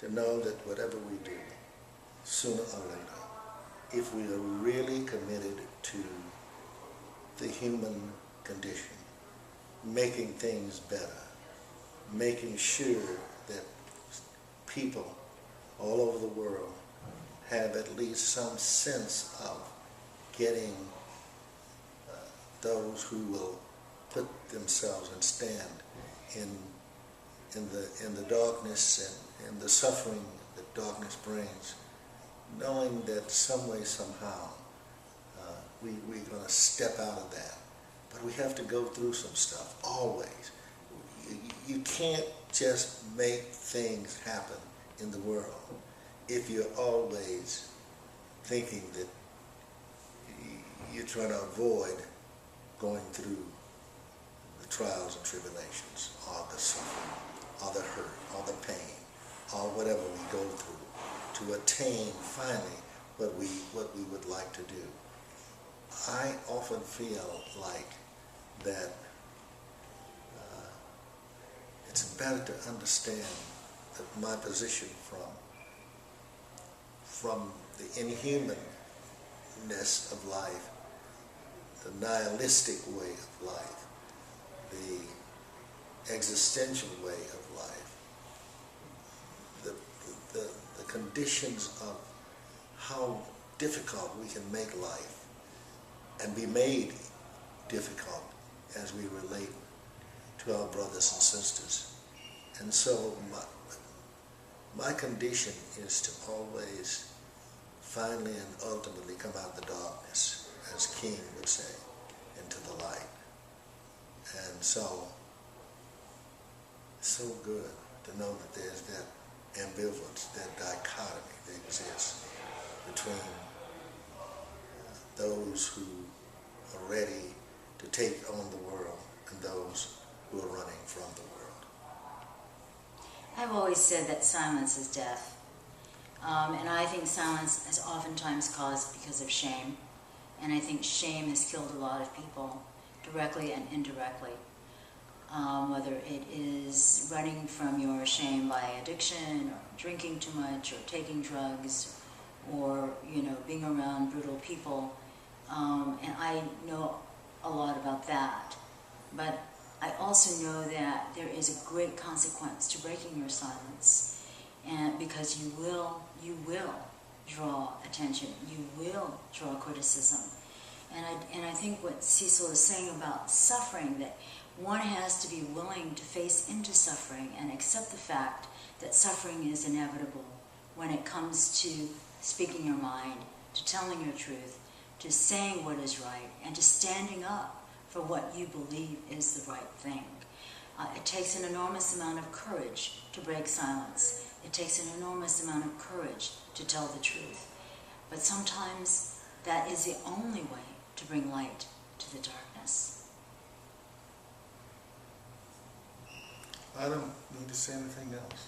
to know that whatever we do, sooner or later, if we are really committed to the human condition, making things better, making sure that people all over the world have at least some sense of getting those who will put themselves and stand in the darkness and in the suffering that darkness brings, knowing that some way, somehow, we're going to step out of that. But we have to go through some stuff, always. You can't just make things happen in the world if you're always thinking that you're trying to avoid going through the trials and tribulations, or the suffering, or the hurt, or the pain, or whatever we go through to attain finally what we would like to do. I often feel like that it's better to understand that my position from the inhumanness of life, the nihilistic way of life, the existential way of life, the conditions of how difficult we can make life and be made difficult as we relate to our brothers and sisters. And so my condition is to always finally and ultimately come out of the darkness, as King would say, into the light. And so it's so good to know that there's that ambivalence, that dichotomy that exists between those who are ready to take on the world and those who are running from the world. I've always said that silence is death. And I think silence is oftentimes caused because of shame. And I think shame has killed a lot of people, directly and indirectly. Whether it is running from your shame by addiction, or drinking too much, or taking drugs, or being around brutal people. And I know a lot about that. But I also know that there is a great consequence to breaking your silence, and because you will draw attention, you will draw criticism. And I think what Cecil is saying about suffering, that one has to be willing to face into suffering and accept the fact that suffering is inevitable when it comes to speaking your mind, to telling your truth, to saying what is right, and to standing up for what you believe is the right thing. It takes an enormous amount of courage to break silence. It takes an enormous amount of courage to tell the truth. But sometimes that is the only way to bring light to the darkness. I don't need to say anything else.